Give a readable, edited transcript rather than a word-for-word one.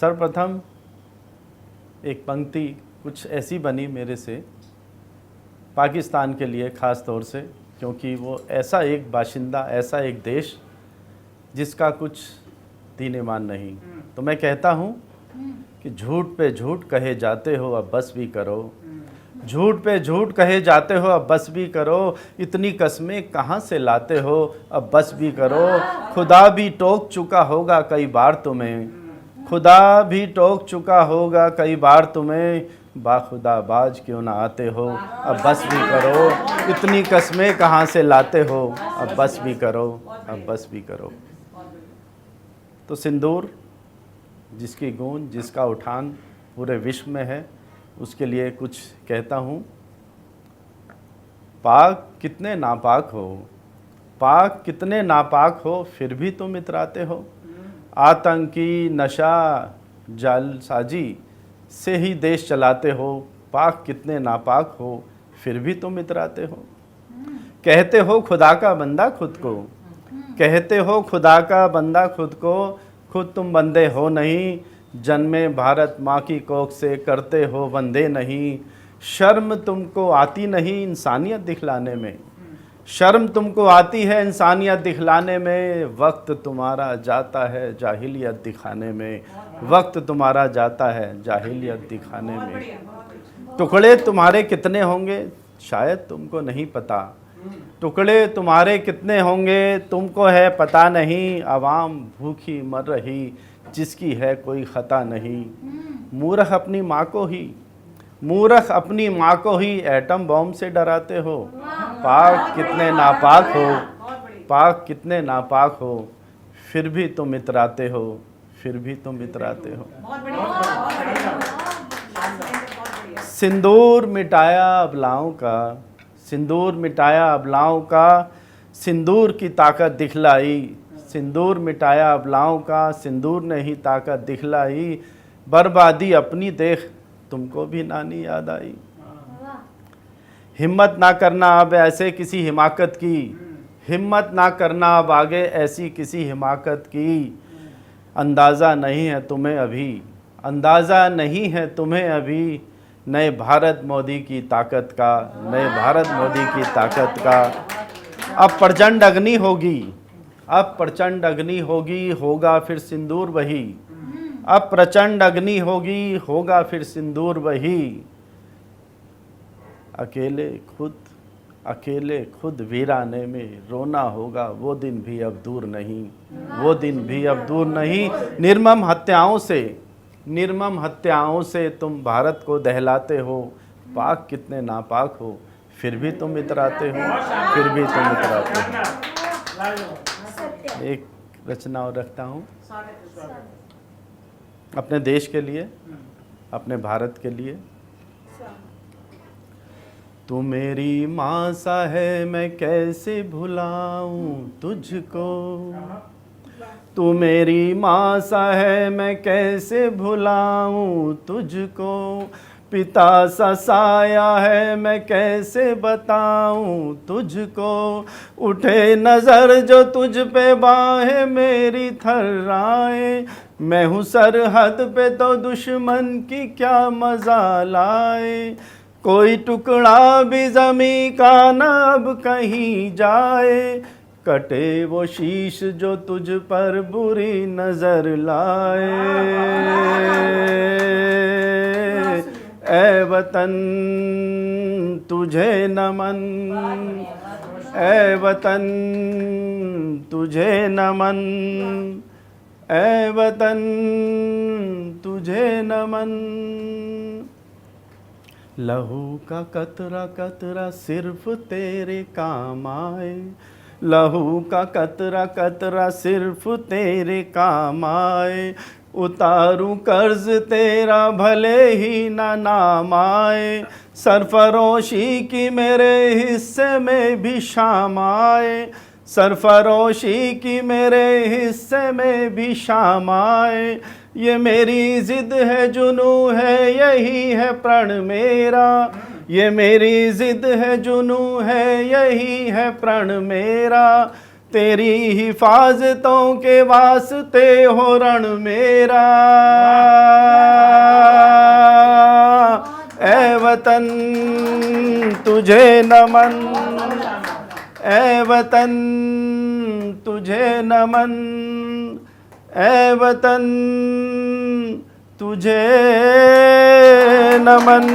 सर्वप्रथम एक पंक्ति कुछ ऐसी बनी मेरे से पाकिस्तान के लिए ख़ास तौर से, क्योंकि वो ऐसा एक बाशिंदा, ऐसा एक देश जिसका कुछ दीन ईमान नहीं। तो मैं कहता हूँ कि झूठ पे झूठ कहे जाते हो, अब बस भी करो। झूठ पे झूठ कहे जाते हो, अब बस भी करो। इतनी कस्में कहाँ से लाते हो, अब बस भी करो। खुदा भी टोक चुका होगा कई बार तुम्हें, खुदा भी टोक चुका होगा कई बार तुम्हें। बाखुदा बाज क्यों ना आते हो, अब बस भी करो। इतनी कस्में कहाँ से लाते हो, अब बस भी करो, अब बस भी करो। तो सिंदूर जिसकी गूंज, जिसका उठान पूरे विश्व में है, उसके लिए कुछ कहता हूँ। पाक कितने नापाक हो, पाक कितने नापाक हो, फिर भी तुम इतराते हो। आतंकी नशा जालसाजी से ही देश चलाते हो। पाक कितने नापाक हो, फिर भी तुम इतराते हो। कहते हो खुदा का बंदा खुद को, कहते हो खुदा का बंदा खुद को, खुद तुम बंदे हो नहीं। जन्मे भारत माँ की कोख से, करते हो बंदे नहीं। शर्म तुमको आती नहीं इंसानियत दिखलाने में, शर्म तुमको आती है इंसानियत दिखलाने में। वक्त तुम्हारा जाता है जाहिलियत दिखाने में, वक्त तुम्हारा जाता है जाहिलियत दिखाने में। टुकड़े तुम्हारे कितने होंगे शायद तुमको नहीं पता, टुकड़े तुम्हारे कितने होंगे तुमको है पता नहीं। आवाम भूखी मर रही जिसकी है कोई खता नहीं। मूर्ख अपनी माँ को ही, मूर्ख अपनी माँ को ही एटम बॉम्ब से डराते हो। पाक कितने नापाक हो, पाक कितने नापाक हो, फिर भी तुम इतराते हो, फिर भी तुम इतराते हो। सिंदूर मिटाया अबलाओं का, सिंदूर मिटाया अबलाओं का, सिंदूर की ताकत दिखलाई। सिंदूर मिटाया अबलाओं का, सिंदूर ने ही ताकत दिखलाई। बर्बादी अपनी देख तुमको भी नानी याद आई। हिम्मत ना करना अब ऐसे किसी हिमाकत की, हिम्मत ना करना अब आगे ऐसी किसी हिमाकत की। अंदाज़ा नहीं है तुम्हें अभी, अंदाज़ा नहीं है तुम्हें अभी, नए भारत मोदी की ताकत का, नए भारत मोदी की ताकत का। अब प्रचंड अग्नि होगी, अब प्रचंड अग्नि होगी, होगा फिर सिंदूर वही। अब प्रचंड अग्नि होगी, होगा फिर सिंदूर वही। अकेले खुद वीराने में रोना होगा, वो दिन भी अब दूर नहीं, वो दिन भी अब दूर नहीं। निर्मम हत्याओं से, निर्मम हत्याओं से तुम भारत को दहलाते हो। पाक कितने नापाक हो, फिर भी तुम इतराते हो, फिर भी तुम इतराते हो। एक रचना और रखता हूँ अपने देश के लिए, अपने भारत के लिए। तू मेरी माँ सा है मैं कैसे भुलाऊं तुझको, तू मेरी माँ सा है मैं कैसे भुलाऊं तुझको। पिता सा साया है मैं कैसे बताऊं तुझको। उठे नज़र जो तुझ पे बाहें मेरी थर्राए। मैं हूँ सरहद पे तो दुश्मन की क्या मजाल आए। कोई टुकड़ा भी ज़मी का ना अब कहीं जाए। कटे वो शीश जो तुझ पर बुरी नज़र लाए। ऐ वतन तुझे नमन, ऐ वतन तुझे नमन, ऐ वतन तुझे नमन। लहू का कतरा कतरा सिर्फ तेरे काम आए। लहू का कतरा कतरा सिर्फ तेरे काम आए। उतारूं कर्ज तेरा भले ही ना नाम आए। सरफरोशी की मेरे हिस्से में भी शाम आए। सरफरोशी की मेरे हिस्से में भी शाम आए। ये मेरी जिद है जुनू है यही है प्रण मेरा। ये मेरी जिद है जुनू है यही है प्रण मेरा। तेरी हिफाजतों के वास्ते हो रण मेरा। ए वतन तुझे नमन, ए वतन तुझे नमन, ए वतन तुझे नमन।